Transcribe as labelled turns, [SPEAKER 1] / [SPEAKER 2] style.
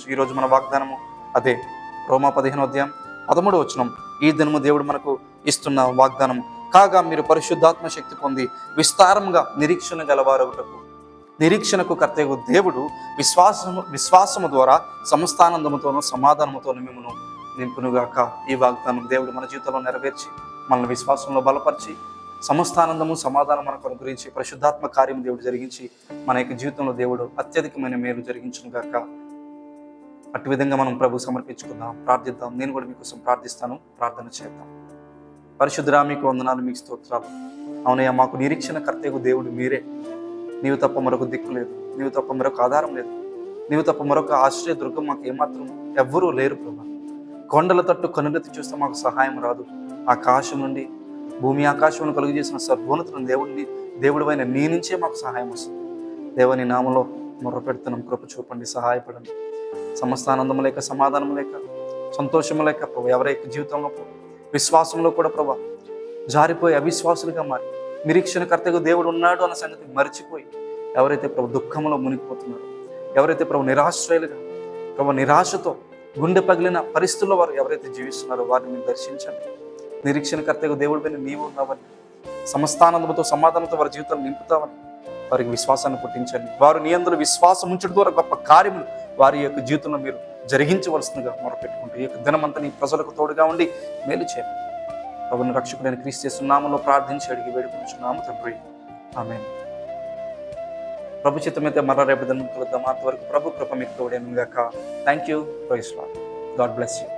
[SPEAKER 1] దీవించు. ఈరోజు మన వాగ్దానము అదే, రోమా 15:13 ఈ దినము దేవుడు మనకు ఇస్తున్న వాగ్దానం. కాగా మీరు పరిశుద్ధాత్మ శక్తి పొంది విస్తారంగా నిరీక్షణ గలవారొకటకు, నిరీక్షణకు కర్తయ్య దేవుడు విశ్వాసము ద్వారా సమస్తానందముతోనూ సమాధానముతోనూ మిమ్మల్ని నింపునుగాక. ఈ వాగ్దానం దేవుడు మన జీవితంలో నెరవేర్చి మనల్ని విశ్వాసంలో బలపరిచి సమస్తానందము సమాధానం మనకు అనుగ్రహించి పరిశుద్ధాత్మ కార్యం దేవుడు జరిగించి మన యొక్క జీవితంలో దేవుడు అత్యధికమైన మేలు జరిగించునుగాక. అటు విధంగా మనం ప్రభు సమర్పించుకుందాం, ప్రార్థిద్దాం. నేను కూడా మీకోసం ప్రార్థిస్తాను, ప్రార్థన చేద్దాం. పరిశుద్ధుడా, మీకు వందనాలు, మీకు స్తోత్రాలు. అవునయ్యా, మాకు నిరీక్షణ కర్తయ్య దేవుడు మీరే. నీవు తప్ప మరొక దిక్కు లేదు, నీవు తప్ప మరొక ఆధారం లేదు, నీవు తప్ప మరొక ఆశ్రయ దుర్గం మాకు ఏమాత్రం ఎవ్వరూ లేరు ప్రభా. కొండల తట్టు కనుగెత్తి చూస్తే మాకు సహాయం రాదు. ఆకాశం నుండి భూమి ఆకాశమును కలుగు చేసిన సర్వోన్నతులను దేవుడివైన నీ నుంచే మాకు సహాయం వస్తుంది. దేవుని నామలో మొర్రపెడుతున్నాం, కృప చూపండి, సహాయపడండి. సమస్తానందము లేక, సమాధానము లేక, సంతోషము లేక ప్రభు ఎవరైతే జీవితంలో విశ్వాసంలో కూడా ప్రభా జారిపోయి అవిశ్వాసులుగా మారి నిరీక్షణ కర్తగా దేవుడు ఉన్నాడు అన్న సంగతి మర్చిపోయి ఎవరైతే ప్రభు దుఃఖంలో మునిగిపోతున్నారో, ఎవరైతే ప్రభు నిరాశ్రయులుగా ప్రభు నిరాశతో గుండె పగిలిన పరిస్థితుల్లో వారు ఎవరైతే జీవిస్తున్నారో వారిని మీరు దర్శించండి. నిరీక్షణ కర్తగా దేవుడి పైన నీవు ఉన్నావని, సమస్తానందంతో సమాధానంతో వారి జీవితాన్ని నింపుతావని వారికి విశ్వాసాన్ని పుట్టించండి. వారు నీ అందులో విశ్వాసం ఉంచడం ద్వారా గొప్ప కార్యములు వారి యొక్క జీవితంలో మీరు జరిగించవలసిందిగా మొరపెట్టుకుంటూ ఈ యొక్క దినమంతా నీ ప్రజలకు తోడుగా ఉండి మేలు చేయండి. ప్రభుని రక్షకుడైన క్రీస్తు యేసు నామములో ప్రార్థించి అడిగి వేడుకొనుచున్నాము తండ్రి, ఆమేన్. ప్రభు చిత్తమైతే మరలా రేపు దినం కలుద్దాం. అంతవరకు ప్రభు కృప మీకు తోడేను గాక. Thank you. Praise Lord. God bless you.